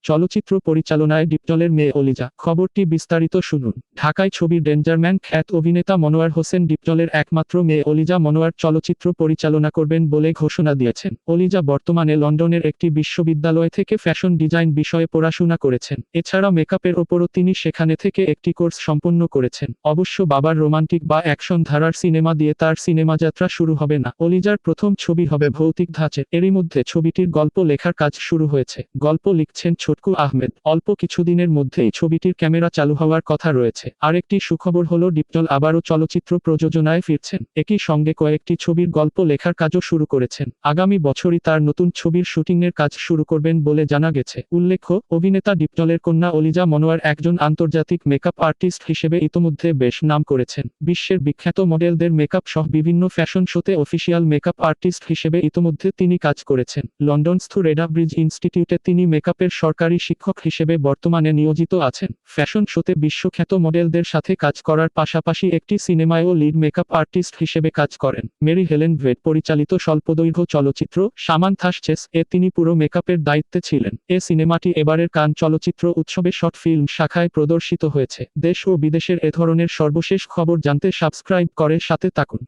চলচ্চিত্র পরিচালনায় ডিপজলের মেয়ে অলিজা। খবরটি বিস্তারিত শুনুন। ঢাকায় ছবির ডেঞ্জারম্যান খ্যাত অভিনেতা মনোয়ার হোসেন ডিপজলের একমাত্র মেয়ে অলিজা মনোয়ার চলচ্চিত্র পরিচালনা করবেন বলে ঘোষণা দিয়েছেন। অলিজা বর্তমানে লন্ডনের একটি বিশ্ববিদ্যালয় থেকে ফ্যাশন ডিজাইন বিষয়ে পড়াশোনা করেছেন। এছাড়া মেকআপের ওপরও তিনি সেখানে থেকে একটি কোর্স সম্পন্ন করেছেন। অবশ্য বাবার রোমান্টিক বা অ্যাকশন ধারার সিনেমা দিয়ে তার সিনেমা যাত্রা শুরু হবে না। অলিজার প্রথম ছবি হবে ভৌতিক ধাঁচের। এরই মধ্যে ছবিটির গল্প লেখার কাজ শুরু হয়েছে। গল্প লিখছেন ছোটকু আহমেদ। অল্প কিছুদিনের মধ্যেই ছবিটির ক্যামেরা চালু হওয়ার কথা রয়েছে। আরেকটি সুখবর হলো ডিপজল আবারও চলচ্চিত্র প্রযোজনায় ফিরছেন। একই সঙ্গে কয়েকটি ছবির গল্প লেখার কাজও শুরু করেছেন। আগামী বছরই তার নতুন ছবির শুটিংয়ের কাজ শুরু করবেন বলে জানা গেছে। উল্লেখ্য, অভিনেতা ডিপজলের কন্যা অলিজা মনোয়ার একজন আন্তর্জাতিক মেকআপ আর্টিস্ট হিসেবে ইতোমধ্যে বেশ নাম করেছেন। বিশ্বের বিখ্যাত মডেলদের মেকআপ সহ বিভিন্ন ফ্যাশন শোতে অফিসিয়াল মেকআপ আর্টিস্ট হিসেবে ইতোমধ্যে তিনি কাজ করেছেন। লন্ডনস্থ রেডা ব্রিজ ইনস্টিটিউটে তিনি মেকআপের সরকারি শিক্ষক হিসেবে বর্তমানে নিয়োজিত আছেন। ফ্যাশন শোতে বিশ্বখ্যাত মডেলদের সাথে কাজ করার পাশাপাশি একটি সিনেমায়ও লিড মেকআপ আর্টিস্ট হিসেবে কাজ করেন। মেরি হেলেন ভেট পরিচালিত স্বল্পদৈর্ঘ্য চলচ্চিত্র সামান্থাস চেস এ তিনি পুরো মেকআপের দায়িত্বে ছিলেন। এ সিনেমাটি এবারের কান চলচ্চিত্র উৎসবে শর্ট ফিল্ম শাখায় প্রদর্শিত হয়েছে। দেশ ও বিদেশের এ ধরনের সর্বশেষ খবর জানতে সাবস্ক্রাইব করে সাথে থাকুন।